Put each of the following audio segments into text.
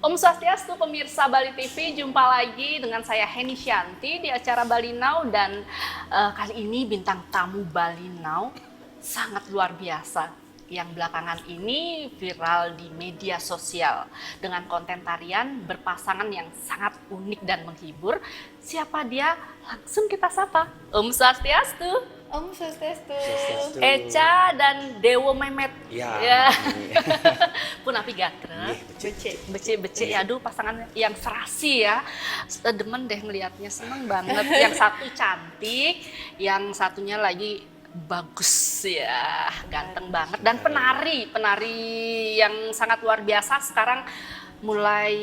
Om Swastiastu, pemirsa Bali TV, jumpa lagi dengan saya Heni Shanti di acara Bali Now dan kali ini bintang tamu Bali Now sangat luar biasa yang belakangan ini viral di media sosial dengan konten tarian berpasangan yang sangat unik dan menghibur. Siapa dia? Langsung kita sapa. Om Swastiastu. Om Swastiastu. Echa dan Dewo Mehmet. Ya. Punapi Gatra. Bece. Aduh, pasangan yang serasi ya. Demen deh ngelihatnya, seneng banget. Yang satu cantik, yang satunya lagi bagus ya, ganteng banget. Dan penari yang sangat luar biasa sekarang mulai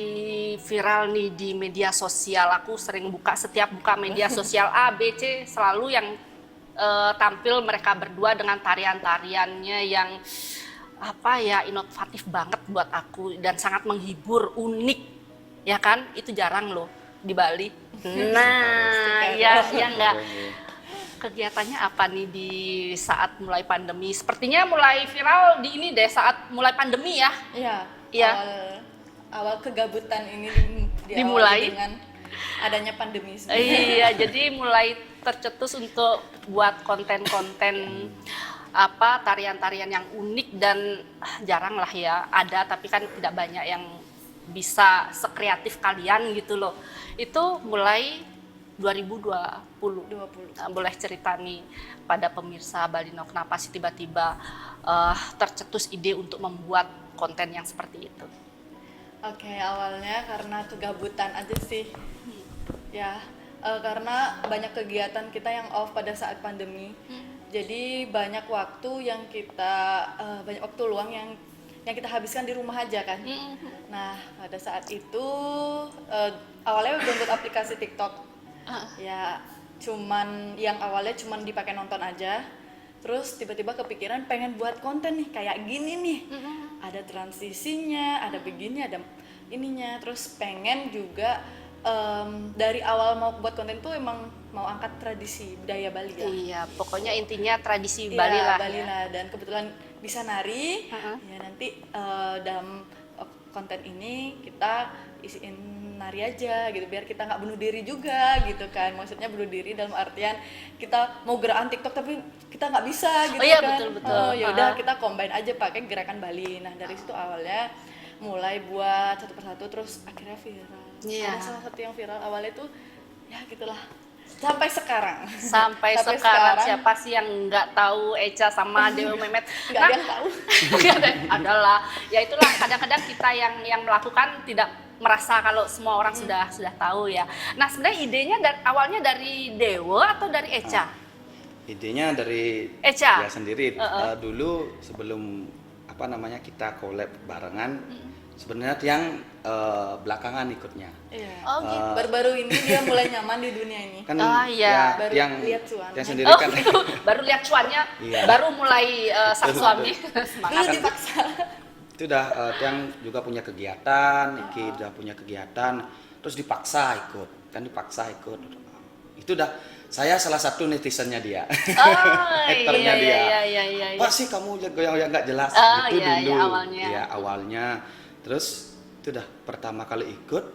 viral nih di media sosial. Aku sering setiap buka media sosial A, B, C selalu yang tampil mereka berdua dengan tarian-tariannya yang inovatif banget buat aku dan sangat menghibur, unik ya kan, itu jarang loh di Bali. Nah ya enggak, kegiatannya apa nih di saat mulai pandemi? Sepertinya mulai viral di ini deh saat mulai pandemi ya. Iya. Awal kegabutan ini dimulai dengan adanya pandemi sebenarnya. Iya, jadi mulai tercetus untuk buat konten-konten tarian-tarian yang unik dan jarang lah ya ada, tapi kan tidak banyak yang bisa sekreatif kalian gitu loh. Itu mulai 2020. Nah, boleh cerita nih pada pemirsa Bali Now, kenapa sih tiba-tiba tercetus ide untuk membuat konten yang seperti itu? Oke, awalnya karena kegabutan aja sih. Ya, karena banyak kegiatan kita yang off pada saat pandemi. Jadi banyak waktu yang kita banyak waktu luang yang kita habiskan di rumah aja kan. Nah, pada saat itu awalnya download aplikasi TikTok. Ya, yang awalnya cuman dipakai nonton aja. Terus tiba-tiba kepikiran pengen buat konten nih kayak gini nih. Ada transisinya, ada begini, ada ininya. Terus pengen juga dari awal mau buat konten tuh emang mau angkat tradisi budaya Bali ya. Iya, pokoknya intinya tradisi Bali lah. Bali lah. Dan kebetulan bisa nari. Ya nanti dalam konten ini kita isiin nari aja gitu biar kita nggak bunuh diri juga gitu kan. Maksudnya bunuh diri dalam artian kita mau gerakan TikTok tapi kita nggak bisa gitu iya, kan. Betul. Ya udah kita combine aja pakai gerakan Bali. Nah, dari situ awalnya mulai buat satu persatu terus akhirnya viral. Iya. Ada salah satu yang viral awalnya tuh ya gitulah. Sampai sekarang siapa sih yang nggak tahu Echa sama Dewo Mehmet? Nggak ada yang tahu. Adalah ya itulah, kadang-kadang kita yang melakukan tidak merasa kalau semua orang sudah tahu ya. Nah, sebenarnya idenya awalnya dari Dewo atau dari Echa? Idenya dari Echa dia sendiri. Dulu sebelum kita collab barengan, sebenarnya yang belakangan ikutnya. Iya. Oh gitu. Baru-baru ini dia mulai nyaman di dunia ini. Kan iya. Baru yang lihat cuannya. yang sendiri kan Gitu. Baru lihat cuannya, Iya. baru mulai sang suami semangat. Dulu dipaksa. itu udah yang juga punya kegiatan, Iki udah punya kegiatan, terus dipaksa ikut. Itu udah saya salah satu netizennya dia. Haternya dia. Iya. Apa sih kamu yang nggak jelas? Itu iya, dulu. awalnya. Ya, awalnya. Terus itu udah pertama kali ikut,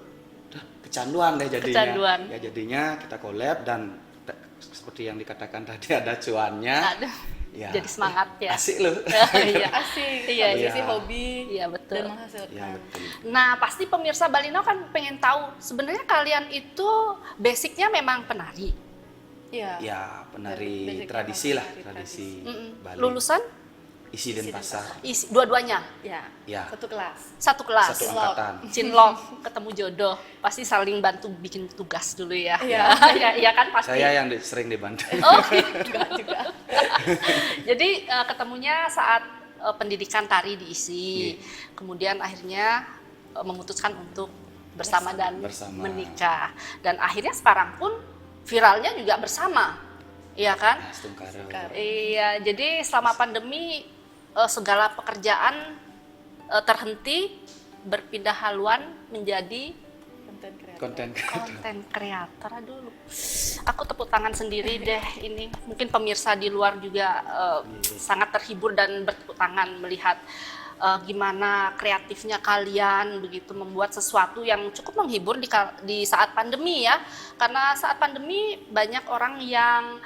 udah kecanduan deh jadinya. Kecanduan. Ya jadinya kita collab dan seperti yang dikatakan tadi ada cuannya. Aduh. Ya, Jadi semangat ya. Asik loh. Iya. Asik. Iya, Satu iya. sisi hobi Iya, betul. dan menghasilkan. Ya, betul. Nah, pasti pemirsa Bali Now kan pengen tahu sebenarnya kalian itu basicnya memang penari. Iya. Ya, penari Basicnya tradisi lah, penari tradisi Bali. Lulusan Isi Denpasar. dua-duanya Ya. Ya. Satu kelas. satu kelas. Satu angkatan. Cinlok, ketemu jodoh, pasti saling bantu bikin tugas dulu ya. Iya. Ya kan pasti. Saya yang sering dibantu. Oh, Enggak juga. jadi ketemunya saat pendidikan tari diisi, kemudian akhirnya memutuskan untuk bersama dan menikah, dan akhirnya sekarang pun viralnya juga bersama, iya kan? Stungkaro. Iya, jadi selama pandemi segala pekerjaan terhenti, berpindah haluan menjadi konten kreator. konten kreator. Aduh, aku tepuk tangan sendiri deh ini. Mungkin pemirsa di luar juga sangat terhibur dan bertepuk tangan melihat gimana kreatifnya kalian begitu membuat sesuatu yang cukup menghibur di saat pandemi ya. Karena saat pandemi banyak orang yang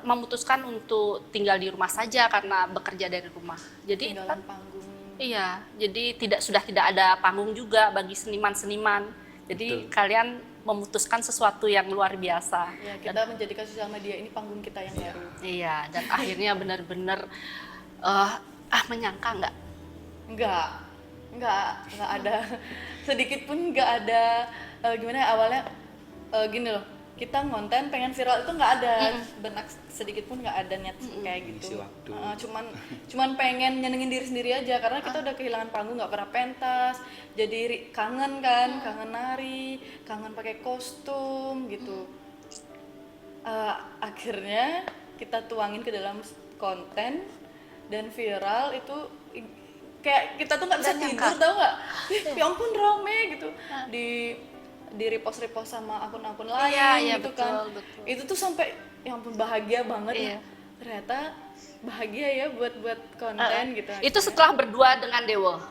memutuskan untuk tinggal di rumah saja karena bekerja dari rumah. Jadi tinggalan panggung. iya, jadi sudah tidak ada panggung juga bagi seniman-seniman. Jadi Betul. kalian memutuskan sesuatu yang luar biasa. Ya, kita menjadikan sosial media ini panggung kita yang baru. Iya, dan akhirnya benar-benar menyangka nggak? Enggak ada sedikit pun nggak ada gimana ya, awalnya gini loh, kita ngonten pengen viral itu nggak ada benak sedikit pun nggak ada niat kayak Mengisi gitu. waktu. Cuman pengen nyenengin diri sendiri aja karena kita udah kehilangan panggung, nggak pernah pentas, jadi kangen kan, kangen nari, kangen pakai kostum gitu. Akhirnya kita tuangin ke dalam konten dan viral itu kayak kita tuh nggak bisa Nggak tidur, nyangka. tau nggak? Ya ampun rame gitu di repost sama akun-akun lain Iya, gitu betul, kan. betul. Itu tuh sampai ya ampun bahagia banget. Iya. Ternyata bahagia ya buat konten gitu. Itu setelah berdua dengan Dewo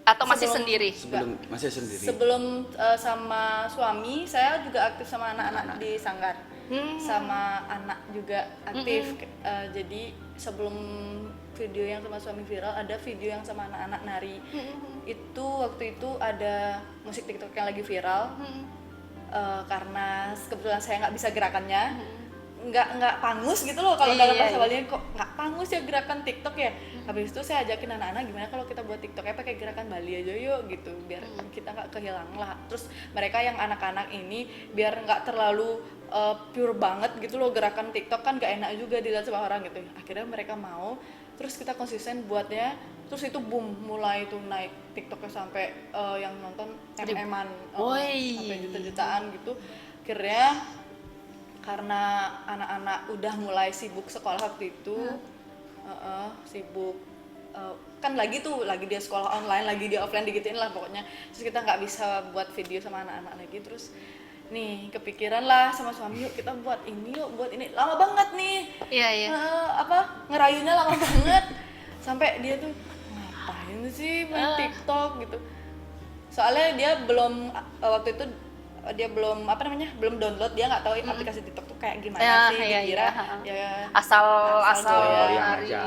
atau masih Sebelum- sendiri? Masih sendiri. Sebelum sama suami, saya juga aktif sama anak-anak di Sanggar. Sama anak juga aktif. Jadi sebelum video yang sama suami viral, ada video yang sama anak-anak nari. Itu waktu itu ada musik TikTok yang lagi viral. Karena kebetulan saya nggak bisa gerakannya, nggak pangus gitu loh kalau dalam bahasa Bali kok nggak pangus ya gerakan TikTok ya. Habis itu saya ajakin anak-anak gimana kalau kita buat TikToknya pakai gerakan Bali aja yuk gitu, biar kita nggak kehilangan lah. Terus mereka yang anak-anak ini biar nggak terlalu pure banget gitu loh, gerakan TikTok kan nggak enak juga dilihat sama orang gitu. Akhirnya mereka mau, terus kita konsisten buatnya, terus itu boom, mulai itu naik TikToknya sampai yang nonton MM-an, sampai juta-jutaan gitu. Akhirnya karena anak-anak udah mulai sibuk sekolah waktu itu, sibuk kan lagi dia sekolah online, lagi dia offline digituin lah pokoknya. Terus kita nggak bisa buat video sama anak-anak lagi, terus nih kepikiran lah sama suami, yuk kita buat ini, lama banget nih. Iya. Ngerayunya lama banget sampai dia tuh ngapain sih main TikTok gitu. Soalnya dia belum waktu itu dia belum download, dia nggak tahu aplikasi TikTok tuh kayak gimana sih. Iya, Dikira iya. ya asal goyang nari. aja.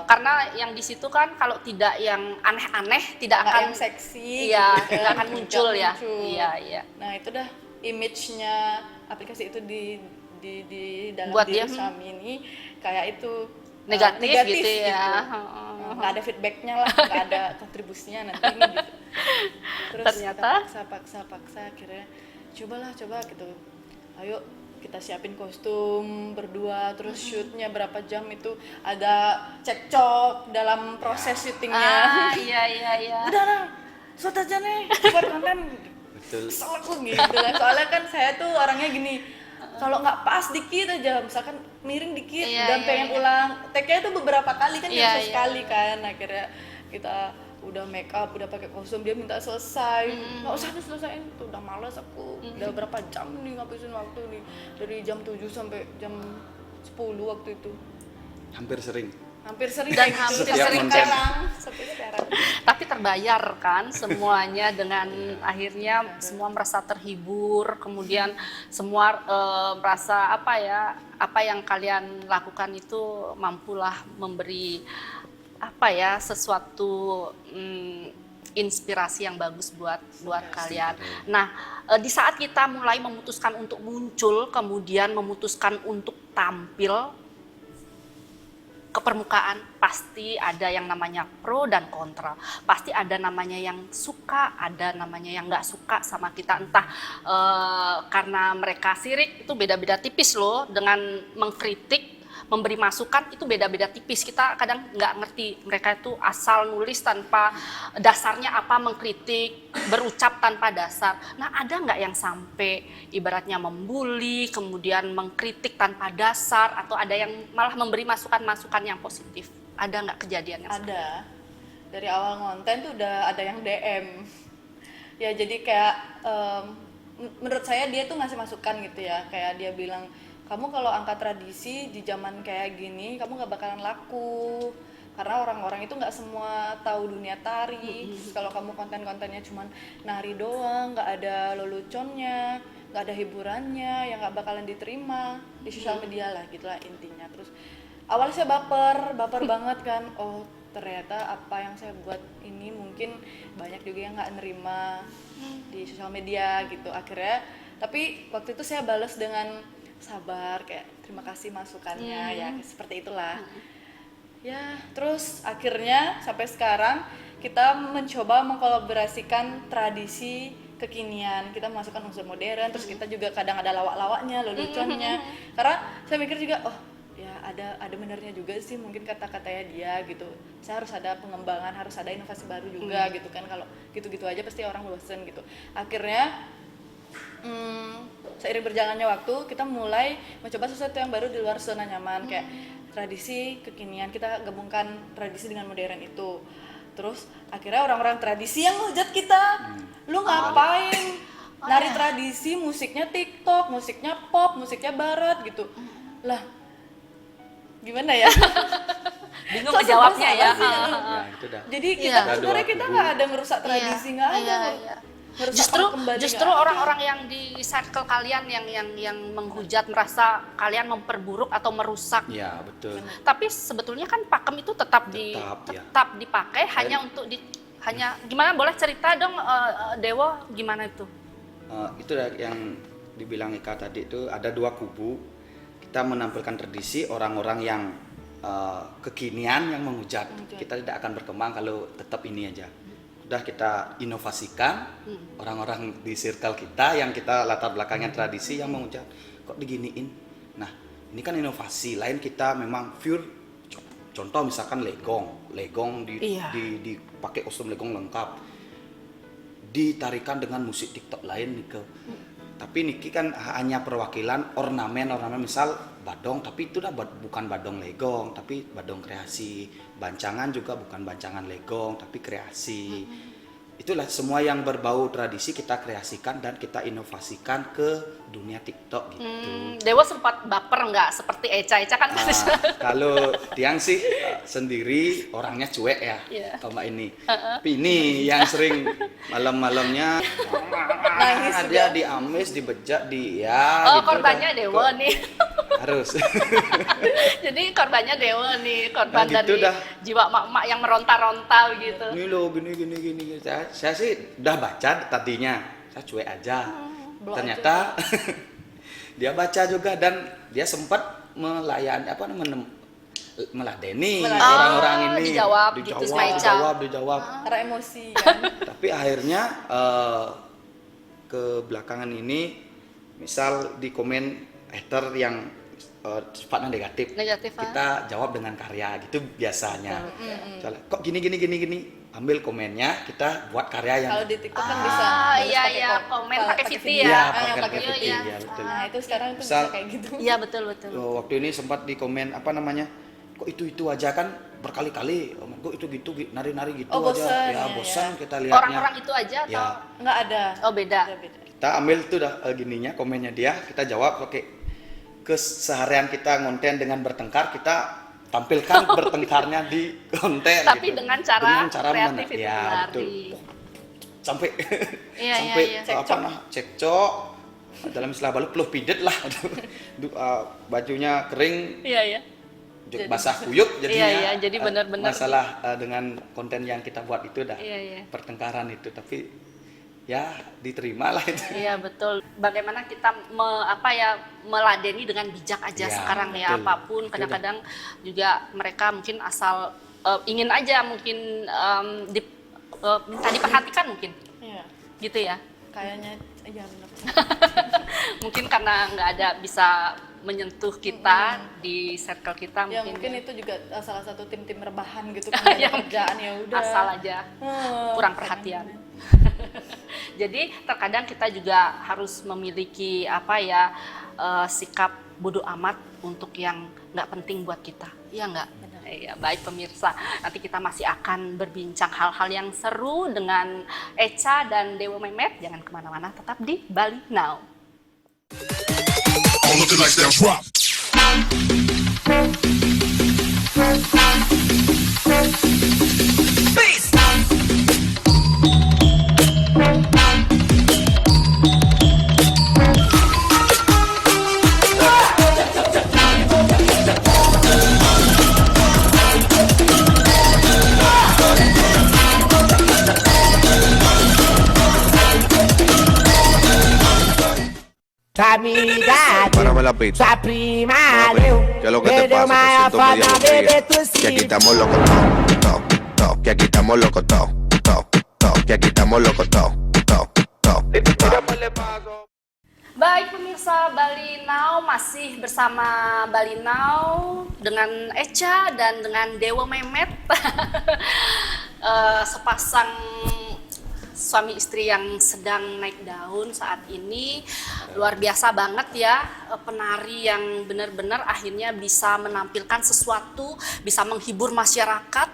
Karena yang di situ kan kalau tidak yang aneh-aneh tidak nggak akan yang seksi iya, gitu kan, nggak akan muncul ya. muncul. Iya. Nah itu dah image-nya aplikasi itu di dalam Buat diri dia, suami ini kayak itu negatif gitu ya. Nggak ada feedbacknya lah, nggak ada kontribusinya nanti ini gitu. Terus Ternyata? kita paksa akhirnya coba gitu, ayo kita siapin kostum berdua, terus shootnya berapa jam itu, ada cekcok dalam proses syutingnya. Iya. Udah lah, shoot aja nih buat konten. Betul. Kesel aku gitu kan, soalnya kan saya tuh orangnya gini, kalau nggak pas dikit aja, misalkan miring dikit dan pengen ulang take-nya itu beberapa kali kan, bisa sekali kan. Akhirnya kita udah make up, udah pakai kostum, dia minta selesai, nggak usah diselesain tuh, udah males aku. Udah berapa jam nih ngabisin waktu nih, dari jam 7 sampai jam 10 waktu itu. Hampir sering. Dan hampir Setiap sering konten. sampai sekarang. Tapi terbayar kan semuanya dengan akhirnya semua merasa terhibur, kemudian semua merasa apa yang kalian lakukan itu mampulah memberi sesuatu inspirasi yang bagus buat kalian. Nah, di saat kita mulai memutuskan untuk muncul, kemudian memutuskan untuk tampil ke permukaan, pasti ada yang namanya pro dan kontra. Pasti ada namanya yang suka, ada namanya yang nggak suka sama kita. Entah karena mereka sirik, itu beda-beda tipis loh. Dengan mengkritik, memberi masukan, itu beda-beda tipis. Kita kadang nggak ngerti, mereka itu asal nulis tanpa dasarnya apa, mengkritik, berucap tanpa dasar. Nah, ada nggak yang sampai ibaratnya membuli, kemudian mengkritik tanpa dasar, atau ada yang malah memberi masukan-masukan yang positif? Ada nggak kejadian yang seperti itu? Ada. Dari awal ngonten tuh udah ada yang DM. Ya jadi kayak menurut saya dia tuh ngasih masukan gitu ya. Kayak dia bilang, kamu kalau angkat tradisi di zaman kayak gini, kamu nggak bakalan laku. karena orang-orang itu nggak semua tahu dunia tari. Kalau kamu konten-kontennya cuman nari doang, nggak ada leluconnya, nggak ada hiburannya, yang nggak bakalan diterima di sosial media lah, gitulah intinya. Terus awalnya saya baper banget kan, oh ternyata apa yang saya buat ini mungkin banyak juga yang nggak nerima di sosial media gitu. Akhirnya, tapi waktu itu saya balas dengan sabar, kayak terima kasih masukannya, ya seperti itulah. Ya, terus akhirnya sampai sekarang kita mencoba mengkolaborasikan tradisi kekinian. Kita masukkan unsur modern, terus kita juga kadang ada lawak-lawaknya, leluconnya. Karena saya mikir juga, oh ya ada benernya juga sih mungkin kata-katanya dia gitu. Saya harus ada pengembangan, harus ada inovasi baru juga gitu kan. Kalau gitu-gitu aja pasti orang bosen gitu. Akhirnya seiring berjalannya waktu kita mulai mencoba sesuatu yang baru di luar zona nyaman, kayak tradisi kekinian. Kita gabungkan tradisi dengan modern itu. Terus akhirnya orang-orang tradisi yang ngehujat kita, lu ngapain nari tradisi, musiknya TikTok, musiknya pop, musiknya barat gitu. Lah gimana ya? Bingung ngejawabnya ya. Ya, itu dah. Jadi Iya. kita sebenarnya kita nggak ada merusak tradisi, nggak ada. Merusak kembali, Justru nggak ada. orang-orang yang di circle kalian yang menghujat merasa kalian memperburuk atau merusak. Ya, betul. Tapi sebetulnya kan pakem itu tetap Ya. tetap dipakai hanya untuk hanya gimana, boleh cerita dong Dewo gimana itu? Itu yang dibilang Ika tadi itu, ada dua kubu. Kita menampilkan tradisi, orang-orang yang kekinian yang menghujat. Kita tidak akan berkembang kalau tetap ini aja. Udah kita inovasikan orang-orang di circle kita yang kita latar belakangnya tradisi yang menghujat, kok diginiin. Nah, ini kan inovasi. Lain kita memang pure, contoh misalkan legong dipakai kostum legong lengkap, ditarikan dengan musik TikTok lain ke. Tapi niki kan hanya perwakilan ornamen misal badong, tapi itu bukan badong legong, tapi badong kreasi. Bancangan juga bukan bancangan legong, tapi kreasi. Itulah semua yang berbau tradisi kita kreasikan dan kita inovasikan ke dunia TikTok gitu. Dewo sempat baper nggak seperti Eca kan? Kalau Tiang sih sendiri orangnya cuek ya, Iya. sama ini. Tapi ini yang sering malam-malamnya Nangis dia juga. diamis, dibejak, Oh, gitu korbannya dah. Dewo nih. Harus. Jadi korbannya Dewo nih, korban Nah, gitu dari dah. jiwa mak-mak yang meronta-ronta gitu. Ini loh gini. Saya sih udah baca tadinya, saya cuek aja. Blok Ternyata dia baca juga dan dia sempat melayani meladeni orang-orang ini. Dijawab. Karena emosi kan. Tapi akhirnya ke belakangan ini, misal di komen hater yang sifatnya negatif, kita jawab dengan karya gitu biasanya. Misalnya, kok gini, ambil komennya, kita buat karya yang Kalau di TikTok kan bisa nulis Iya, pakai iya, komen pakai VT video. ya. Iya, yang pakai pakai VT, video. ya, betul. Nah, itu sekarang itu Misal- bisa kayak gitu. Iya, betul. waktu ini sempat di komen kok itu aja kan berkali-kali, kok itu gitu nari-nari gitu Oh, aja, bosan, ya ya, bosan ya. kita lihatnya. Orang-orang itu aja atau? Ya, Nggak ada. Oh, beda. Beda. kita ambil tuh dah gininya komennya dia, kita jawab pakai keseharian kita ngonten dengan bertengkar, kita tampilkan bertengkarnya di konten. Tapi gitu. dengan cara kreatif itu ya, menarik. betul. Sampai Iya, sampai iya. cekcok dalam istilah balu peluh pidet lah. Bajunya kering, Iya. basah kuyup jadinya. Iya, jadi benar-benar. Masalah dengan konten yang kita buat itu dah Iya. pertengkaran itu, tapi ya diterima lah itu. Iya, betul. Bagaimana kita meladeni dengan bijak aja Ya, sekarang ya, betul. apapun. Betul Kadang-kadang juga mereka mungkin asal ingin aja mungkin minta diperhatikan mungkin. Iya. Gitu ya. Kayaknya iya benar. Mungkin karena nggak ada bisa menyentuh kita di circle kita Ya mungkin. mungkin itu juga salah satu tim-tim rebahan gitu kan. Ya, Kerjaan ya udah. asal aja kurang perhatian. Jadi terkadang kita juga harus memiliki sikap bodoh amat untuk yang nggak penting buat kita. Iya nggak? Iya, baik pemirsa. Nanti kita masih akan berbincang hal-hal yang seru dengan Eca dan Dewo Mehmet. Jangan kemana-mana, tetap di Bali Now. All of the lights now drop. Tra mi dai, Párame la pista. tra prima Mami, leu, ¿qué es lo que te vedo pasa? mai Te siento afana, medio bebe aburrida. tu Que aquí si. estamos locos todos, todos, todos. Que aquí estamos locos todos, todos, todos. Que aquí estamos locos todos, todos, todos. Baik pemirsa Bali Now, masih bersama Bali Now dengan Echa dan dengan Dewa Memet. Sepasang suami istri yang sedang naik daun saat ini. Luar biasa banget ya, penari yang benar-benar akhirnya bisa menampilkan sesuatu, bisa menghibur masyarakat,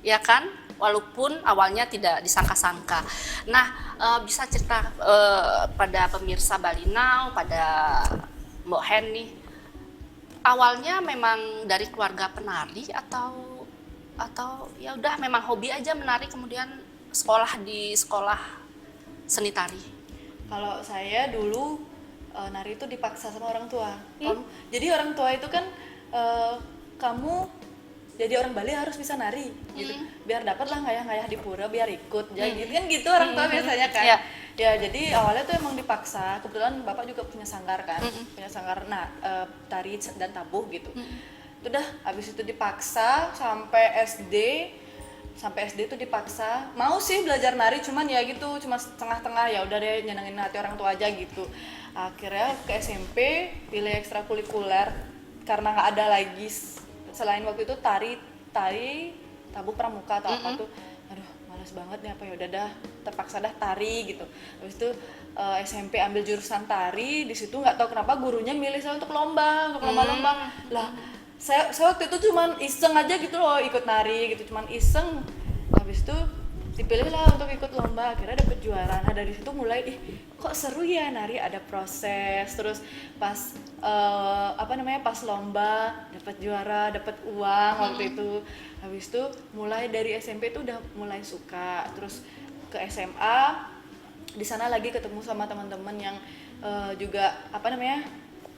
ya kan? Walaupun awalnya tidak disangka-sangka. Nah, bisa cerita pada pemirsa Bali Now, pada Mbok Hen nih, awalnya memang dari keluarga penari atau ya udah memang hobi aja menari, kemudian sekolah di sekolah seni tari? Kalau saya dulu nari itu dipaksa sama orang tua. Jadi orang tua itu kan kamu jadi orang Bali harus bisa nari gitu. Biar dapat lah ngayah-ngayah di pura, biar ikut. Jadi gitu kan gitu orang tua biasanya kan. Iya. Ya jadi awalnya tuh emang dipaksa. Kebetulan bapak juga punya sanggar kan. Punya sanggar tari dan tabuh gitu. Itu dah habis itu dipaksa sampai SD. Sampai SD itu dipaksa. Mau sih belajar nari cuman ya gitu, cuma setengah-tengah, ya udah deh nyenengin hati orang tua aja gitu. Akhirnya ke SMP pilih ekstrakurikuler karena nggak ada lagi selain waktu itu tari tabuh pramuka atau apa tuh, aduh malas banget nih, apa ya udah dah terpaksa dah tari gitu. Habis itu SMP ambil jurusan tari, di situ nggak tahu kenapa gurunya milih saya untuk lomba-lomba lah. Saya waktu itu cuman iseng aja gitu loh, ikut nari gitu, cuman iseng. Habis itu dipilih lah untuk ikut lomba, akhirnya dapet juara. Nah dari situ mulai kok seru ya nari, ada proses. Terus pas pas lomba dapat juara, dapat uang waktu itu. Habis itu mulai dari SMP itu udah mulai suka. Terus ke SMA, di sana lagi ketemu sama teman-teman yang juga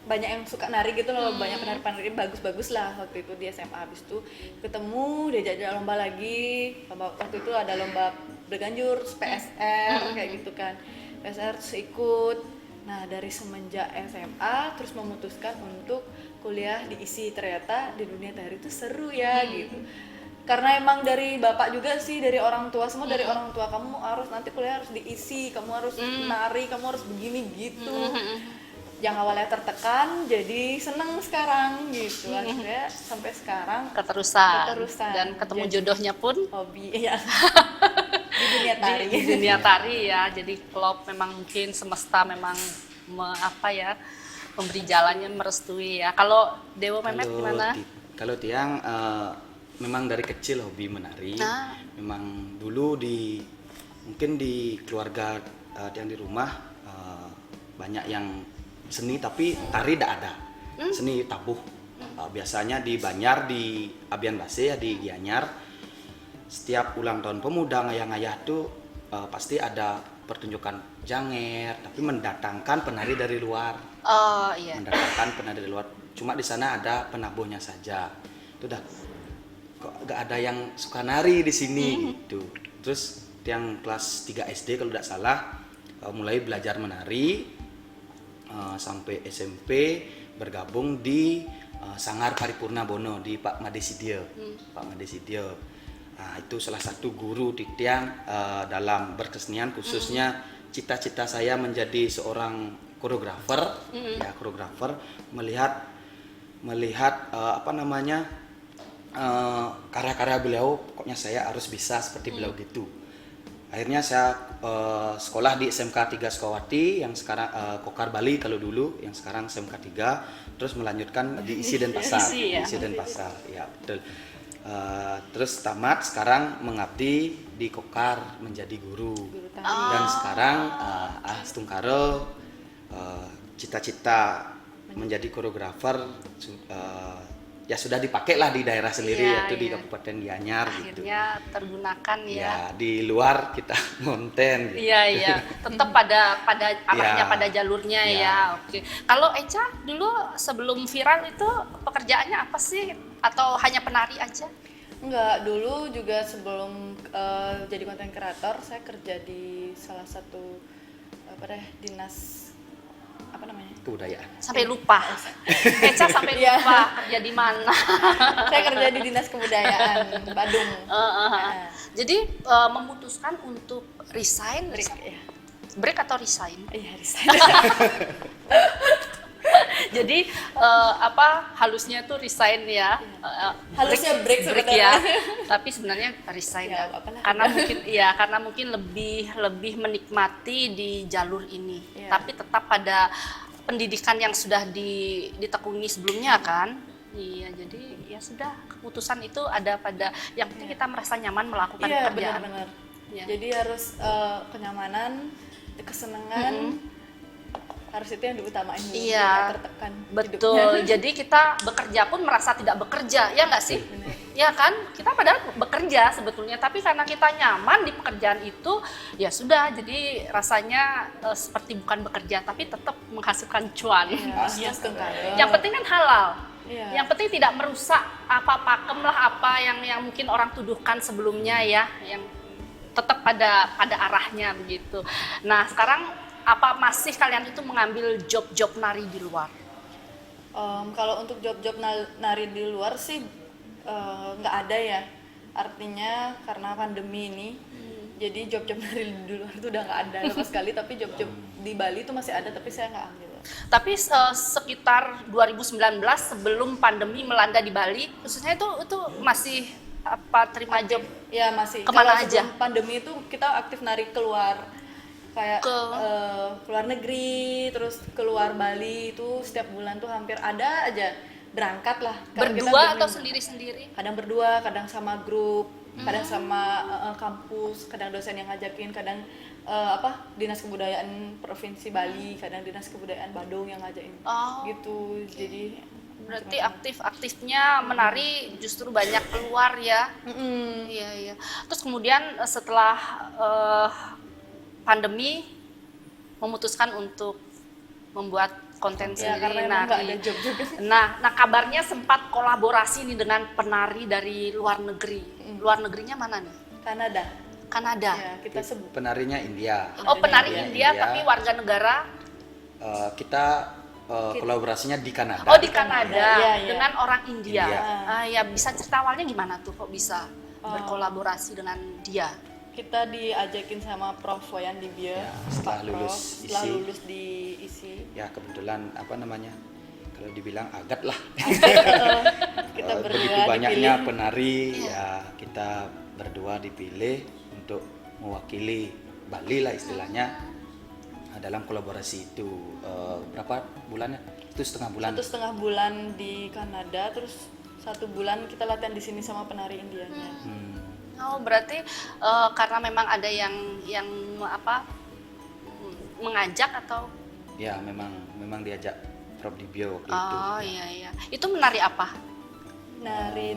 banyak yang suka nari gitu loh, banyak penari-penari bagus-bagus lah waktu itu di SMA. Habis itu ketemu, diajak lomba lagi. Waktu itu ada lomba berganjur, terus PSR kayak gitu kan. PSR terus ikut. Nah dari semenjak SMA terus memutuskan untuk kuliah di ISI. Ternyata di dunia tari itu seru ya gitu. Karena emang dari bapak juga sih, dari orang tua semua, dari orang tua, kamu harus nanti kuliah harus di ISI, kamu harus nari, kamu harus begini gitu. Yang awalnya tertekan jadi seneng sekarang gitu. Akhirnya sampai sekarang Keterusan. dan ketemu jadi jodohnya pun hobi ya. Di dunia tari. di dunia tari ya. Jadi klop memang mungkin semesta memang memberi jalannya, merestui ya. Kalau Dewa Memet gimana? Kalau Tiang memang dari kecil hobi menari. Memang dulu mungkin di keluarga Tiang di rumah banyak yang seni, tapi tari tidak ada. Seni tabuh. Biasanya di Banjar, di Abian Base ya, di Gianyar. Setiap ulang tahun pemuda ngayah-ngayah tuh pasti ada pertunjukan janger, tapi mendatangkan penari dari luar. Oh iya. Mendatangkan penari dari luar. Cuma di sana ada penabuhnya saja. Itu dah kok gak ada yang suka nari di sini gitu. Terus yang kelas 3 SD kalau tidak salah mulai belajar menari. Sampai SMP bergabung di Sanggar Paripurna Bono di Pak Made Sidyo. Pak Made Sidyo. Nah, itu salah satu guru di Tiang dalam berkesenian, khususnya cita-cita saya menjadi seorang koreografer. Ya, koreografer, melihat karya-karya beliau, pokoknya saya harus bisa seperti beliau gitu. Akhirnya saya sekolah di SMK 3 Sukawati yang sekarang Kokar Bali kalau dulu, yang sekarang SMK 3, terus melanjutkan di ISI Denpasar. ISI Denpasar, ya betul. Terus tamat, sekarang mengabdi di Kokar menjadi guru. Dan sekarang Stungkaro cita-cita menjadi koreografer ya sudah dipakai lah di daerah sendiri, Iya, yaitu di iya. Kabupaten Gianyar gitu. Akhirnya tergunakan ya. Ya di luar kita konten gitu. Iya iya, tetap pada arahnya, Ya. pada jalurnya Ya. ya. Oke. Kalau Eca dulu sebelum viral itu pekerjaannya apa sih? Atau hanya penari aja? Enggak, dulu juga sebelum jadi konten kreator saya kerja di salah satu dinas apa namanya? Kebudayaan. Sampai lupa. Eca sampai Iya. lupa kerja di mana. Saya kerja di Dinas Kebudayaan Badung. Nah, Jadi memutuskan untuk resign, break ya. break atau resign? Iya, resign. Jadi halusnya tuh resign ya. Halusnya break ya. sebenarnya. Tapi sebenarnya resign Ya, ya. apalah. Karena mungkin lebih menikmati di jalur ini. Iya. Tapi tetap pada pendidikan yang sudah ditekuni sebelumnya kan. Iya, jadi ya sudah, keputusan itu ada pada yang penting kita merasa nyaman melakukan Iya, pekerjaan. benar-benar. Iya. Jadi harus kenyamanan, kesenangan, harus itu yang diutamain dulu. Iya. biar nggak tertekan Betul. hidupnya. Jadi kita bekerja pun merasa tidak bekerja, ya nggak sih? Benar. Ya kan? Kita padahal bekerja sebetulnya, tapi karena kita nyaman di pekerjaan itu, ya sudah. Jadi rasanya seperti bukan bekerja, tapi tetap menghasilkan cuan. Iya, kaya. Yang penting kan halal. Iya. Yang penting tidak merusak apa pakem lah apa yang mungkin orang tuduhkan sebelumnya ya, yang tetap pada arahnya begitu. Nah sekarang apa masih kalian itu mengambil job-job nari di luar? Kalau untuk job-job nari di luar sih nggak ada ya. Artinya karena pandemi ini, jadi job-job nari di luar itu udah nggak ada sama sekali. Tapi job-job di Bali itu masih ada, tapi saya nggak ambil. Tapi sekitar 2019 sebelum pandemi melanda di Bali, khususnya itu masih terima job? Ya masih. Kemana Kalau aja? sebelum pandemi itu kita aktif nari keluar, kayak keluar negeri, terus keluar Bali itu setiap bulan tuh hampir ada aja berangkat lah. Karena kita Berdua belum- atau sendiri-sendiri? Kadang berdua, kadang sama grup, kadang sama kampus, kadang dosen yang ngajakin, kadang Dinas Kebudayaan Provinsi Bali, kadang Dinas Kebudayaan Badung yang ngajakin. Oh, Gitu. Jadi berarti aktif-aktifnya menari justru banyak keluar ya? Iya iya. Terus kemudian setelah pandemi memutuskan untuk membuat konten ya sendiri karena emang nggak nari. ada job juga. Nah kabarnya sempat kolaborasi nih dengan penari dari luar negeri. Luar negerinya mana nih? Kanada. Kanada. Ya, kita sebut. Penarinya India. Oh penari India, India, tapi warga negara. Kita kolaborasinya di Kanada. Oh di Kanada Iya, iya. dengan orang India. India. Ya bisa cerita awalnya gimana tuh kok bisa berkolaborasi dengan dia? Kita diajakin sama Prof. Wayan Dibia, Ya, setelah Pak lulus Prof, setelah isi. lulus di isi. Ya kebetulan kalau dibilang agat lah. Kita berdua Begitu banyaknya dipilih. penari, ya kita berdua dipilih untuk mewakili Bali lah istilahnya dalam kolaborasi itu. Berapa bulannya? Itu setengah bulan. 1,5 bulan di Kanada, terus 1 bulan kita latihan di sini sama penari Indianya. Oh berarti karena memang ada yang mengajak atau? Ya memang diajak Prof Dibio waktu itu. Oh iya. Itu menari apa? Nari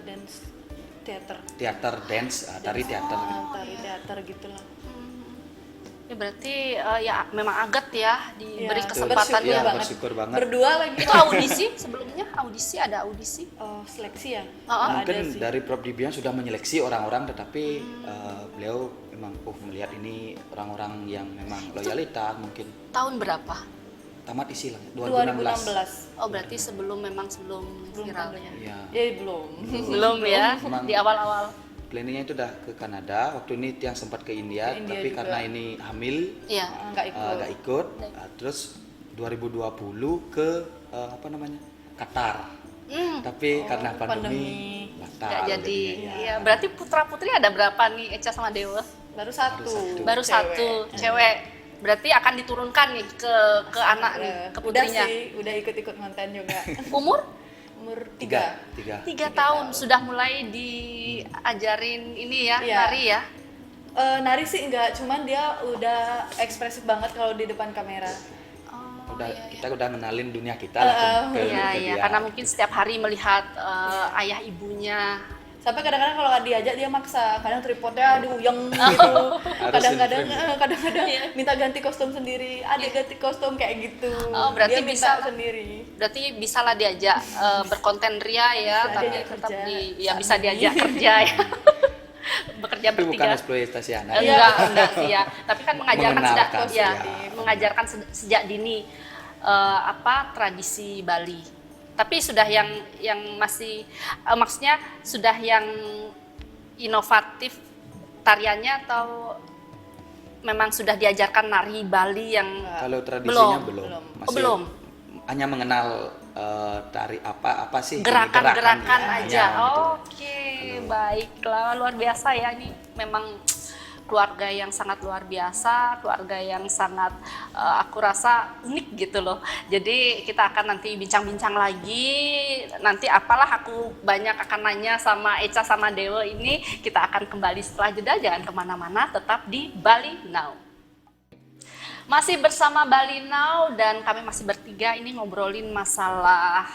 dance theater. Teater dance, tari teater. Tari teater gitulah. Ya berarti ya memang agat ya diberi Iya, kesempatan bersyukur Ya banget. bersyukur banget. Berdua lagi. Itu audisi sebelumnya? Ada audisi? Seleksi ya? Oh, Nggak Mungkin ada sih. dari Prof Dibio sudah menyeleksi orang-orang, tetapi beliau memang melihat ini orang-orang yang memang loyalitas mungkin. Tahun berapa? Tamat isi lah 2016. Oh berarti sebelum viral pandemi. ya? Ya, Belum. Belum ya? Memang- Di awal-awal. planningnya itu udah ke Kanada. Waktu ini yang sempat ke India, Ke India tapi juga. karena ini hamil Iya. Nggak ikut. nggak ikut. Terus 2020 ke Qatar. Tapi karena pandemi batal. Nggak jadi. jadinya. Iya. Berarti putra putri ada berapa nih Eca sama Dewa? Baru satu. Baru Cewek. satu cewek. Berarti akan diturunkan nih ke anak nih, ke putrinya. Udah sih, udah ikut-ikut konten juga. Umur Umur Tiga. 3 tahun sudah mulai diajarin ini ya, Iya. nari ya. Nari sih enggak, cuman dia udah ekspresif banget kalau di depan kamera. kita udah mengenalin dunia kita lah ke Iya, ke iya, dia. karena mungkin setiap hari melihat ayah ibunya. Sampai kadang-kadang kalau nggak diajak dia maksa, kadang tripodnya diuyeng gitu, kadang-kadang minta ganti kostum sendiri, adik ganti kostum kayak gitu. Oh, berarti dia minta bisa sendiri. Berarti bisalah diajak berkonten ria ya, Bisa tapi diajak tetap kerja. ya bisa diajak kerja ya. Bekerja Itu bukan bertiga. eksploitasi anak. Enggak sih ya. Tapi kan mengajarkan sejak Mengenalkan, ya, ya. mengajarkan sejak dini tradisi Bali. Tapi sudah yang masih maksudnya sudah yang inovatif tariannya atau memang sudah diajarkan nari Bali yang Kalau tradisinya Belum. belum. Oh, belum. Hanya mengenal tari apa sih gerakan-gerakan ya, aja. hanya gitu. Oke, baiklah, luar biasa ya, ini memang keluarga yang sangat luar biasa, keluarga yang sangat aku rasa unik gitu loh. Jadi kita akan nanti bincang-bincang lagi, nanti apalah aku banyak akan nanya sama Echa sama Dewo ini, kita akan kembali setelah jeda, jangan kemana-mana, tetap di Bali Now. Masih bersama Bali Now dan kami masih bertiga ini ngobrolin masalah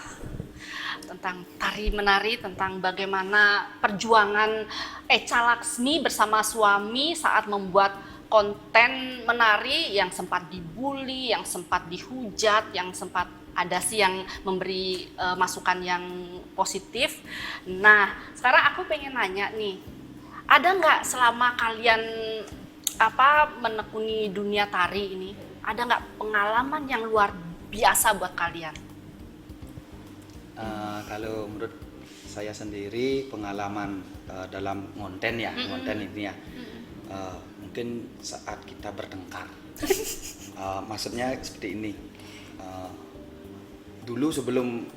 tentang tari menari, tentang bagaimana perjuangan Echa Laksmi bersama suami saat membuat konten menari yang sempat dibully, yang sempat dihujat, yang sempat ada sih yang memberi masukan yang positif. Nah, sekarang aku pengen nanya nih, ada nggak selama kalian menekuni dunia tari ini, ada nggak pengalaman yang luar biasa buat kalian? Kalau menurut saya sendiri pengalaman dalam konten ya, konten ini ya, mungkin saat kita bertengkar. Maksudnya seperti ini. Dulu sebelum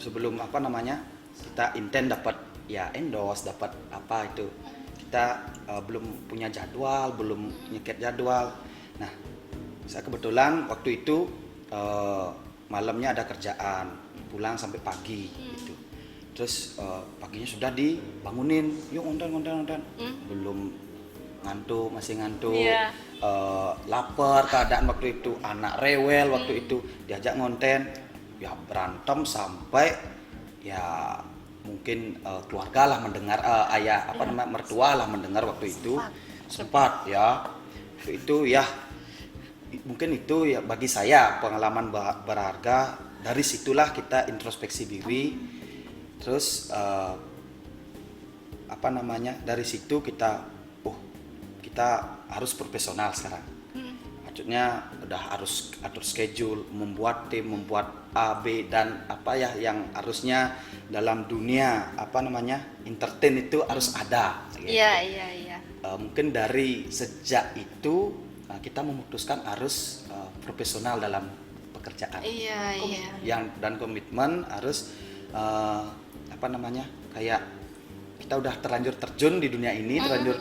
kita intent dapat ya endorse, dapat apa itu, kita belum punya jadwal, belum nyiket jadwal. Nah, saya kebetulan waktu itu malamnya ada kerjaan, pulang sampai pagi gitu. Terus paginya sudah dibangunin, yuk ngonten. Belum ngantuk, masih ngantuk. Iya. Lapar keadaan waktu itu, anak rewel waktu itu, diajak ngonten, ya berantem sampai ya mungkin keluarga lah mendengar, ayah mertua lah mendengar waktu itu. Sempat ya. Itu ya mungkin itu ya bagi saya pengalaman berharga. Dari situlah kita introspeksi diri, terus dari situ kita harus profesional sekarang. Maksudnya udah harus atur schedule, membuat tim, membuat A, B dan apa ya yang harusnya dalam dunia entertain itu harus ada. Gitu. Iya. Mungkin dari sejak itu kita memutuskan harus profesional dalam pekerjaan. Iya. Dan komitmen harus kayak kita udah terlanjur terjun di dunia ini, terlanjur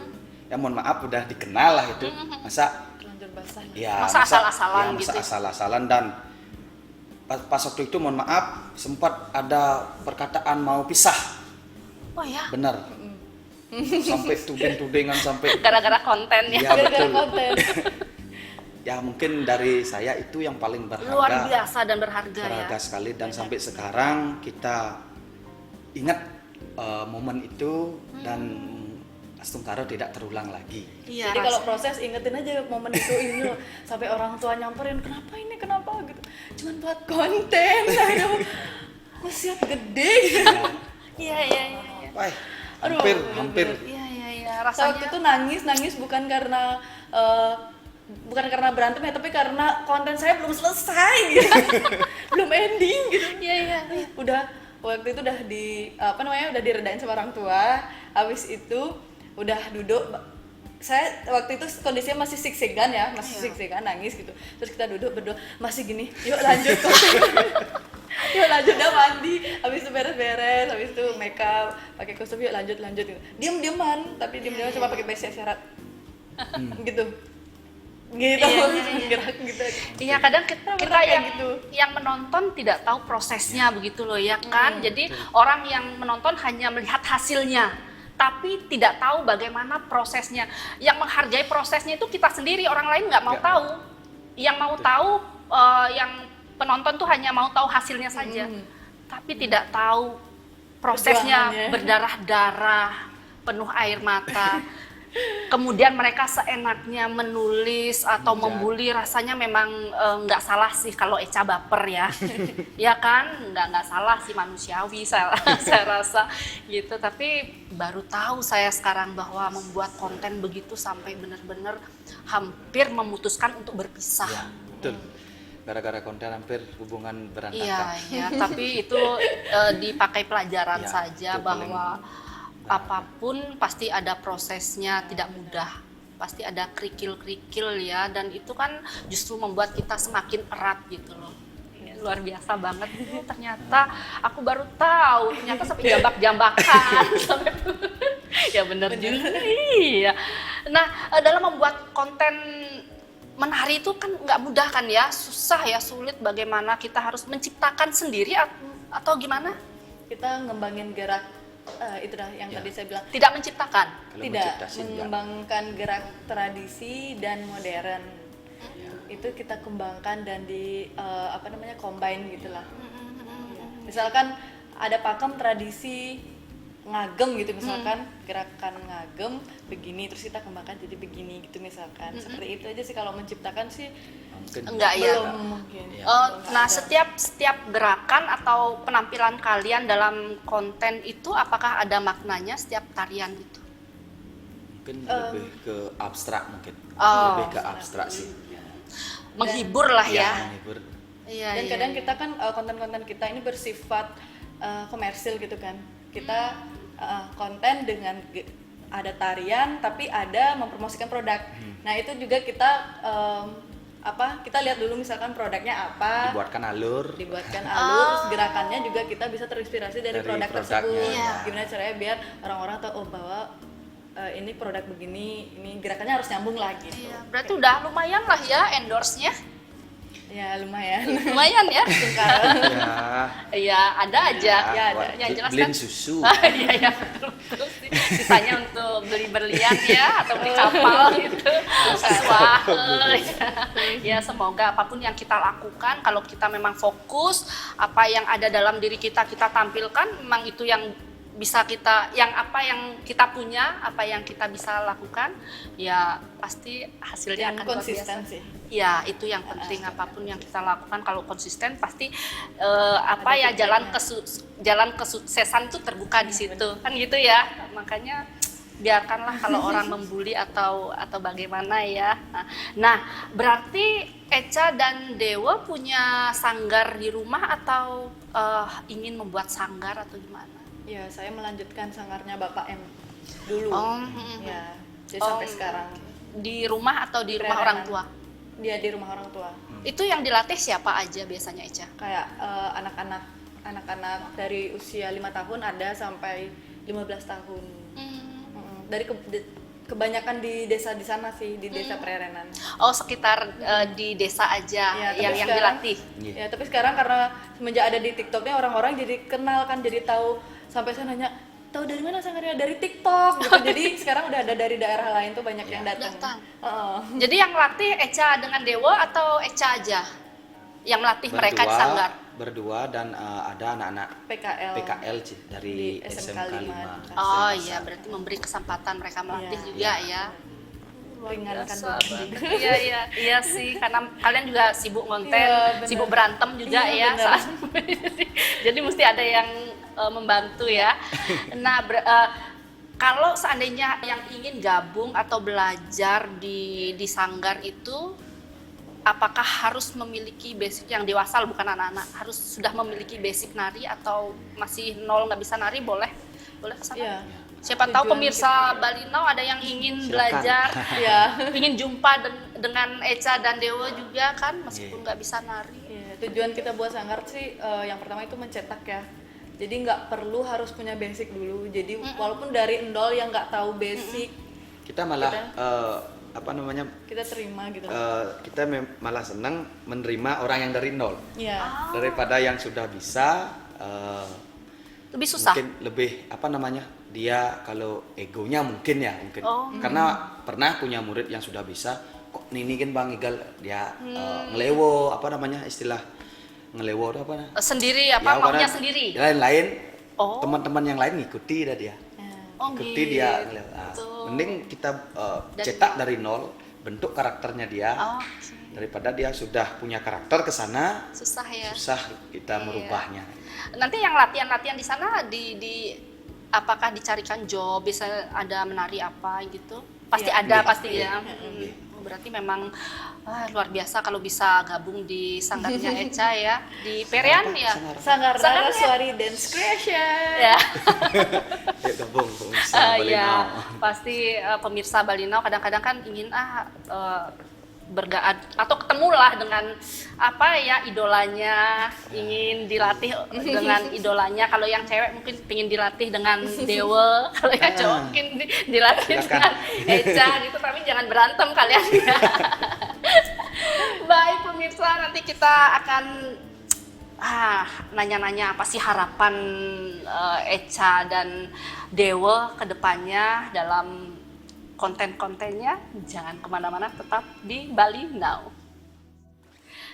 ya mohon maaf udah dikenal lah itu. Masa Terlanjur basah. ya Masa asal-asalan gitu. asal-asalan dan pas waktu itu mohon maaf sempat ada perkataan mau pisah. Oh ya, Benar. Sampai tuding-tudingan sampai gara-gara konten ya. ya Gara-gara betul. konten. Ya mungkin dari saya itu yang paling berharga. Luar biasa dan berharga Berharga ya. sekali dan sampai sekarang kita ingat momen itu dan Astungkaro tidak terulang lagi. Iya. Jadi kalau proses ingetin aja momen itu ini loh, sampai orang tua nyamperin kenapa gitu, cuman buat konten, aduh, usia gede gitu. Iya. Wah, Aduh, hampir. Iya. Saya waktu Rasanya itu nangis bukan karena berantem ya, tapi karena konten saya belum selesai gitu. Belum ending gitu. Iya. Udah waktu itu udah diredain sama orang tua. Habis itu udah duduk, saya waktu itu kondisinya masih siksikan ya, siksikan nangis gitu. Terus kita duduk berdua masih gini, yuk lanjut yuk lanjut udah mandi, habis itu beres-beres, habis itu make up, pakai kostum, yuk lanjut gitu. Diam-diaman, tapi diam-diaman cuma pakai basic syarat gitu. Gerak gitu. Iya, kadang kita kayak yang gitu. yang menonton tidak tahu prosesnya begitu loh ya kan. Jadi orang yang menonton hanya melihat hasilnya, tapi tidak tahu bagaimana prosesnya. Yang menghargai prosesnya itu kita sendiri, orang lain nggak mau tahu. Yang mau tahu yang penonton tuh hanya mau tahu hasilnya saja, tapi tidak tahu prosesnya Perjuangannya. berdarah-darah, penuh air mata. Kemudian mereka seenaknya menulis atau Iya. membuli, rasanya memang nggak salah sih kalau Echa baper ya. Ya kan, nggak salah sih, manusiawi saya rasa gitu. Tapi baru tahu saya sekarang bahwa membuat konten begitu sampai benar-benar hampir memutuskan untuk berpisah. Ya, betul. Gara-gara konten hampir hubungan berantakan. Iya, iya, tapi itu dipakai pelajaran Ya, saja itu paling bahwa apapun pasti ada prosesnya, tidak mudah. Pasti ada kerikil-kerikil ya, dan itu kan justru membuat kita semakin erat gitu loh. Ya, luar biasa banget. Oh, ternyata aku baru tahu, ternyata sampai jambak-jambakan. Ya benar juga. Iya. Nah, dalam membuat konten menari itu kan nggak mudah kan ya, susah ya, sulit. Bagaimana kita harus menciptakan sendiri atau gimana? Kita ngembangin gerak, itu dah yang Ya. tadi saya bilang. Tidak menciptakan. Kalau Tidak, menciptasi, enggak. mengembangkan gerak tradisi dan modern. Itu kita kembangkan dan combine gitulah. Misalkan ada pakem tradisi ngagem gitu, misalkan gerakan ngagem begini, terus kita kembangkan jadi begini gitu misalkan. Seperti itu aja sih, kalau menciptakan sih Mungkin Enggak ya. belum mungkin. Ya. Belum Nah, ada. setiap gerakan atau penampilan kalian dalam konten itu apakah ada maknanya setiap tarian itu? mungkin lebih ke abstrak mungkin. Oh. Lebih ke abstrak sih. Menghibur lah ya. Menghibur. Iya, Dan iya, kadang iya. kita kan konten-konten kita ini bersifat komersil gitu kan. Kita konten dengan ada tarian tapi ada mempromosikan produk. Nah, itu juga kita kita lihat dulu misalkan produknya apa, Dibuatkan alur. dibuatkan alur, terus gerakannya juga kita bisa terinspirasi dari Dari produk produknya. tersebut. Iya. Gimana caranya biar orang-orang tahu bahwa ini produk begini, ini gerakannya harus nyambung lagi. Iya, berarti udah lumayan lah ya endorse-nya. Ya lumayan. Lumayan ya. Ya. Iya, ada aja. Ya, ada. buat Yang jelas beliin kan. susu. Iya, iya, betul sih. Sisanya untuk beli berlian ya, atau beli kapal gitu. Wah, ya semoga apapun yang kita lakukan, kalau kita memang fokus, apa yang ada dalam diri kita tampilkan, memang itu yang bisa kita, yang kita punya, apa yang kita bisa lakukan, ya pasti hasilnya Yang akan luar konsisten biasa. sih. Ya, itu yang penting, apapun yang kita lakukan kalau konsisten pasti Ada jalan kesuksesan itu terbuka di situ. Kan gitu ya. Makanya biarkanlah kalau orang membuli atau bagaimana ya. Nah, berarti Echa dan Dewa punya sanggar di rumah atau ingin membuat sanggar atau gimana? Ya, saya melanjutkan sanggarnya Bapak M dulu. Ya, jadi sampai sekarang. Di rumah atau di rumah orang tua? Dia di rumah orang tua. Itu yang dilatih siapa aja biasanya, Echa? Kayak anak-anak dari usia 5 tahun ada sampai 15 tahun. Dari kebanyakan di desa di sana sih, di desa Prerenan. Oh, sekitar di desa aja Ya, tapi yang sekarang- dilatih. Iya. Ya, tapi sekarang karena semenjak ada di TikToknya, orang-orang jadi kenal kan, jadi tahu. Sampai saya nanya, tahu dari mana sanggarnya? Dari TikTok gitu. Jadi sekarang udah ada dari daerah lain tuh banyak yang datang. Jadi yang latih Echa dengan Dewa atau Echa aja yang melatih mereka di sanggar? Berdua dan ada anak-anak PKL. PKL sih dari Di SMK SMK 5. 5. Oh iya, berarti memberi kesempatan mereka melatih Iya. juga ya. Ringankan Biasa beban banget. juga. Iya sih, karena kalian juga sibuk konten, Iya, benar. sibuk berantem juga Iya, ya. benar. Jadi mesti ada yang membantu ya. Nah, kalau seandainya yang ingin gabung atau belajar di sanggar itu, apakah harus memiliki basic yang dewasa, bukan anak-anak, harus sudah memiliki basic nari atau masih nol nggak bisa nari, boleh ke sana? Iya. Siapa tahu Tujuan pemirsa Bali Now ada yang ingin Silakan. belajar, Iya. ingin jumpa dengan Echa dan Dewa juga kan, meskipun nggak bisa nari. Iya, tujuan kita buat sanggar sih yang pertama itu mencetak ya. Jadi nggak perlu harus punya basic dulu. Jadi walaupun dari nol yang nggak tahu basic, Kita malah kita terima gitu. kita malah senang menerima orang yang dari nol Iya. daripada yang sudah bisa. Lebih susah. Mungkin lebih dia kalau egonya mungkin Oh. karena pernah punya murid yang sudah bisa, kok ini kan Bang Igal dia ngelewo istilah ngelewo apa nah? Sendiri apa Ya, maunya karena sendiri? lain-lain Oh. teman-teman yang lain ngikuti dah dia. Oh, Ikuti dia ngelewo. Nah, gitu. mending kita Dari cetak nol. dari nol, bentuk karakternya dia. Oh, Daripada dia sudah punya karakter ke sana, susah ya. susah kita Iya. merubahnya. Nanti yang latihan-latihan di sana di apakah dicarikan job, bisa ada menari apa gitu? Pasti Iya. ada Iya. pasti Iya. ya. Berarti memang luar biasa kalau bisa gabung di sanggarnya Echa ya di Perian ya. Sanggar Sanggar ya? Naraswari Dance Creation. Ya. Yuk gabung pemirsa Iya, Balinau. pasti pemirsa Balinau kadang-kadang kan ingin atau ketemulah dengan apa ya idolanya, ingin dilatih dengan idolanya. Kalau yang cewek mungkin ingin dilatih dengan Dewa, kalau yang cowok mungkin dilatih Silakan. dengan Echa gitu, tapi jangan berantem kalian ya. Baik pemirsa, nanti kita akan nanya-nanya apa sih harapan Echa dan Dewa ke depannya dalam konten-kontennya. Jangan kemana-mana, tetap di Bali Now.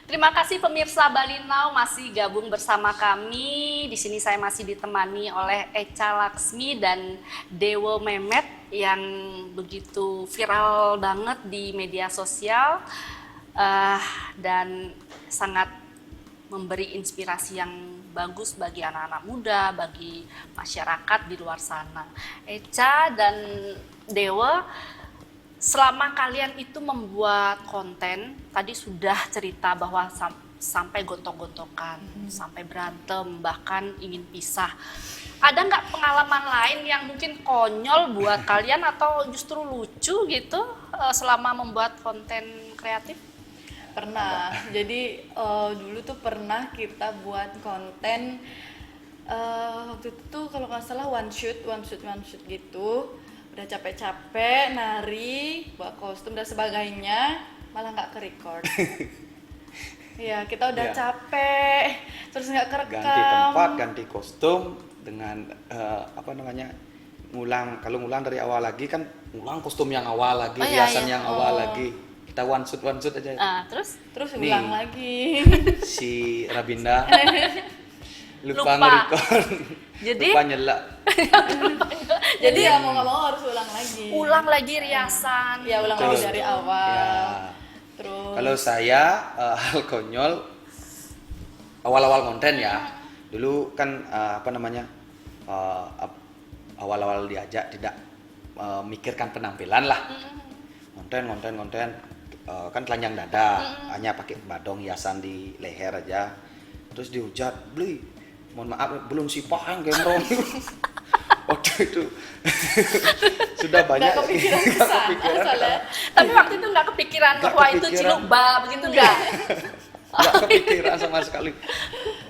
Terima kasih pemirsa Bali Now masih gabung bersama kami. Di sini saya masih ditemani oleh Echa Laksmi dan Dewa Mehmet yang begitu viral banget di media sosial dan sangat memberi inspirasi yang bagus bagi anak-anak muda, bagi masyarakat di luar sana. Echa dan Dewa, selama kalian itu membuat konten, tadi sudah cerita bahwa sampai gontok-gontokan, sampai berantem, bahkan ingin pisah. Ada nggak pengalaman lain yang mungkin konyol buat kalian atau justru lucu gitu selama membuat konten kreatif? Pernah. Jadi dulu tuh pernah kita buat konten waktu itu tuh kalau nggak salah one shoot gitu. Udah capek-capek nari, bawa kostum dan sebagainya, malah nggak ke-record. Iya, kita udah Iya. capek, terus nggak kerekam. Ganti tempat, ganti kostum dengan ngulang. Kalau ngulang dari awal lagi kan ngulang kostum yang awal lagi, Oh, iya, hiasan iya. yang awal lagi. Kita one shoot aja. Terus Nih. Ulang lagi. Si Rabinda Lupa. lupa nge-record. Jadi? Lupa nyela. Jadi ya mau nggak mau harus ulang lagi. Ulang lagi riasan. Ya ulang lagi dari awal. Ya. Terus Kalau saya hal konyol awal-awal konten ya. Dulu kan awal-awal diajak tidak mikirkan penampilan lah. Konten kan telanjang dada, hanya pakai badong hiasan di leher aja. Terus dihujat, "Beli, mohon maaf belum sipah yang gembrong." Waktu itu sudah banyak nggak kepikiran ke sana, soalnya. Tapi waktu itu nggak kepikiran Nggak bahwa itu kepikiran. cilukba begitu nggak? nggak kepikiran sama sekali.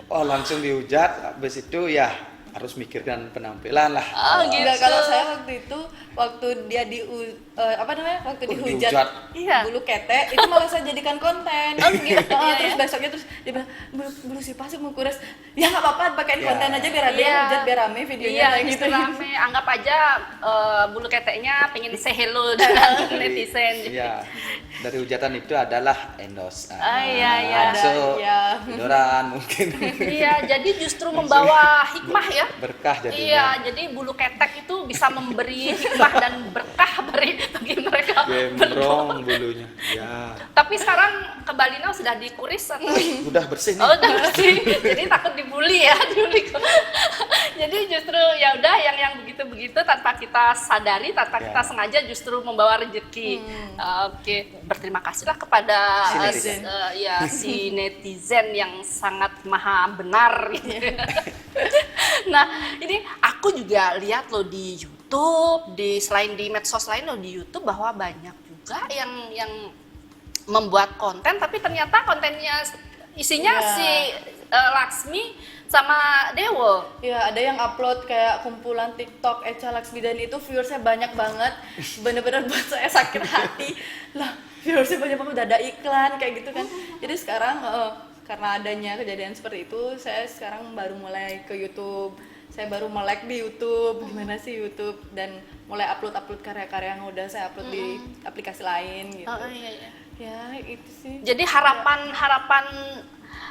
Oh langsung dihujat, habis itu ya harus mikirkan penampilan lah. Oh, gitu. Enggak, kalau saya waktu dia waktu dihujat dihujat. Iya. bulu ketek itu malah saya jadikan konten. Oh, gitu, iya, Terus ya. besoknya terus dia bilang bulu si pasir mau kuras. Ya nggak apa-apa, pakein Iya. konten aja biar ada Iya. yang hujat biar rame videonya Iya, kayak gitu gitu. rame. Anggap aja bulu keteknya pengen say hello dengan netizen. Iya. Dari hujatan itu adalah endorse. Iya, iya. Masuk Iya. tiduran mungkin. Iya, jadi justru membawa hikmah ya. Berkah jadinya. Iya, jadi bulu ketek itu bisa memberi hikmah dan berkah bagi mereka. Gembrong bulunya. Ya. Tapi sekarang ke Balinau sudah dikuris. Udah bersih nih. Oh, udah bersih. Jadi takut dibully ya. Jadi justru ya udah yang begitu-begitu tanpa kita sadari, tanpa Ya. kita sengaja justru membawa rezeki. Oke, berterima kasihlah kepada Si netizen. si netizen yang sangat maha benar gitu. Nah, ini aku juga lihat loh di YouTube, selain di medsos lain loh di YouTube bahwa banyak juga yang membuat konten tapi ternyata kontennya isinya Iya. si Laksmi sama Dewo. Ya, ada yang upload kayak kumpulan TikTok Echa Laksmi dan itu viewersnya banyak banget. Bener-bener buat saya sakit hati. Lah, viewersnya banyak banget, udah ada iklan kayak gitu kan. Jadi sekarang karena adanya kejadian seperti itu, saya sekarang baru mulai ke YouTube. Saya baru melek di YouTube, gimana sih YouTube, dan mulai upload karya-karya yang udah saya upload di aplikasi lain gitu. Oh, iya, iya. Ya, itu sih. Jadi harapan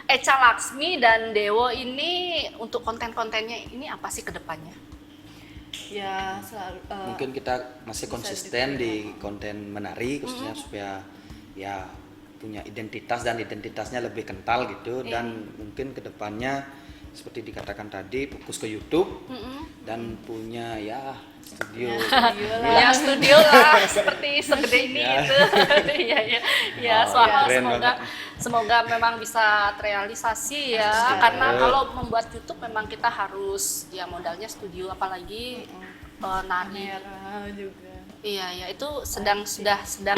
Echa Laksmi dan Dewo ini untuk konten-kontennya ini apa sih ke depannya? Ya selalu Mungkin kita masih bisa konsisten di diterima. konten menari khususnya supaya ya punya identitas dan identitasnya lebih kental gitu, dan mungkin kedepannya seperti dikatakan tadi fokus ke YouTube dan punya ya studio. Ya studio lah seperti segede ini Ya. gitu. Iya iya. Ya, Oh, soalnya keren semoga memang bisa terrealisasi ya. Betul. Karena kalau membuat YouTube memang kita harus ya modalnya studio, apalagi nari. kamera juga. Iya ya, itu sedang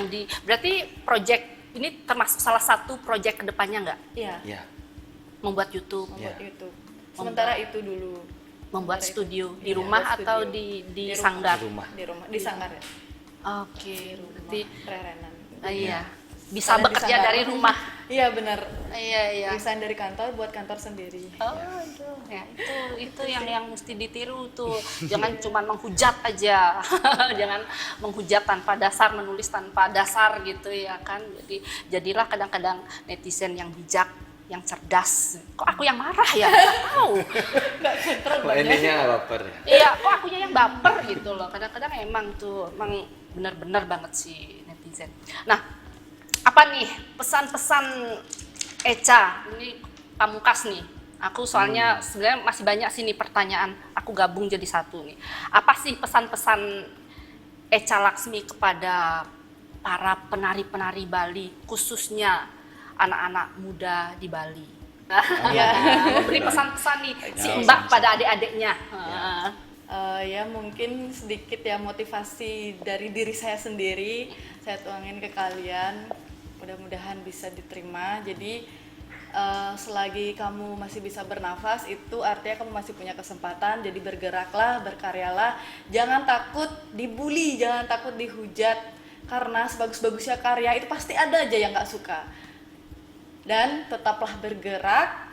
di berarti project ini termasuk salah satu project kedepannya nggak? Iya, Ya, Membuat YouTube, membuat Ya. YouTube. Sementara itu dulu. membuat Sementara studio itu. di Iya, rumah buat atau studio. di rumah. sanggar? di rumah. Di rumah, di sanggar ya. Oke, berarti Prerenan. iya. Bisa Karena di bekerja sanggar. dari rumah. Iya benar. Iya iya. Resign dari kantor buat kantor sendiri. Oh, aduh. Ya, itu yang mesti ditiru tuh. Jangan cuma menghujat aja. Jangan menghujat tanpa dasar, menulis tanpa dasar gitu ya kan. Jadi jadilah kadang-kadang netizen yang bijak, yang cerdas. Kok aku yang marah ya? Nggak tahu. Kok endingnya nggak baper ya? Iya, kok akunya yang baper gitu loh. Kadang-kadang emang benar-benar banget sih netizen. Nah, apa nih pesan-pesan Echa? Ini pamungkas nih. Aku soalnya sebenarnya masih banyak sih nih pertanyaan. Aku gabung jadi satu nih. Apa sih pesan-pesan Echa Laksmi kepada para penari-penari Bali, khususnya anak-anak muda di Bali? Iya. Memberi pesan-pesan nih si Ya, Mbak pesan-pesan. pada adik-adiknya. Ya mungkin sedikit ya motivasi dari diri saya sendiri saya tuangin ke kalian, mudah-mudahan bisa diterima. Jadi selagi kamu masih bisa bernafas itu artinya kamu masih punya kesempatan, jadi bergeraklah, berkaryalah, jangan takut dibully, jangan takut dihujat, karena sebagus-bagusnya karya itu pasti ada aja yang nggak suka. Dan tetaplah bergerak,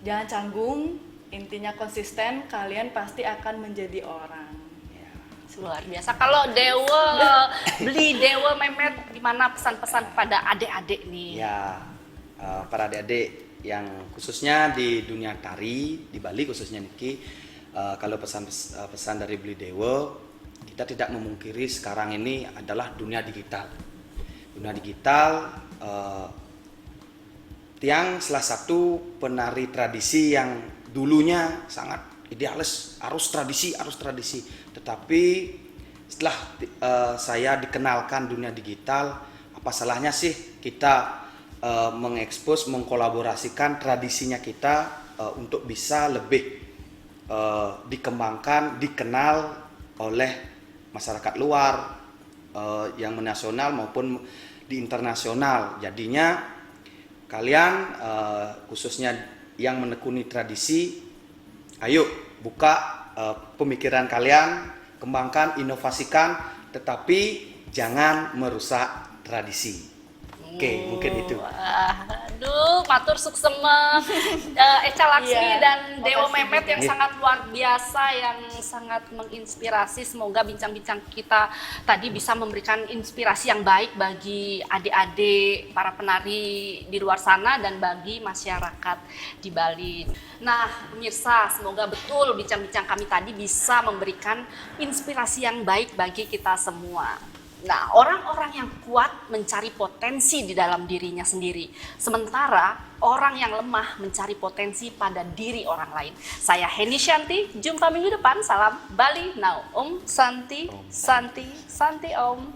jangan canggung, intinya konsisten, kalian pasti akan menjadi orang. Luar biasa. Kalau Dewa beli Dewa Memet, gimana pesan-pesan pada adik-adik nih? Ya, para adik-adik yang khususnya di dunia tari di Bali khususnya Niki, kalau pesan dari Beli Dewa, kita tidak memungkiri sekarang ini adalah dunia digital. Dunia digital, Tiang salah satu penari tradisi yang dulunya sangat idealis, harus tradisi. Tetapi setelah saya dikenalkan dunia digital, apa salahnya sih kita mengekspos, mengkolaborasikan tradisinya kita untuk bisa lebih dikembangkan, dikenal oleh masyarakat luar yang nasional maupun di internasional. Jadinya kalian khususnya yang menekuni tradisi, ayo buka pemikiran kalian, kembangkan, inovasikan, tetapi jangan merusak tradisi. Oke, mungkin itu. Aduh, matur suksema Echa Laksmi Iya, dan Dewa makasih Memet yang juga. sangat luar biasa, yang sangat menginspirasi. Semoga bincang-bincang kita tadi bisa memberikan inspirasi yang baik bagi adik-adik para penari di luar sana dan bagi masyarakat di Bali. Nah, pemirsa, semoga betul bincang-bincang kami tadi bisa memberikan inspirasi yang baik bagi kita semua. Nah, orang-orang yang kuat mencari potensi di dalam dirinya sendiri. Sementara orang yang lemah mencari potensi pada diri orang lain. Saya Heni Shanti, jumpa minggu depan. Salam Bali Now. Om Santi, Santi, Santi Om.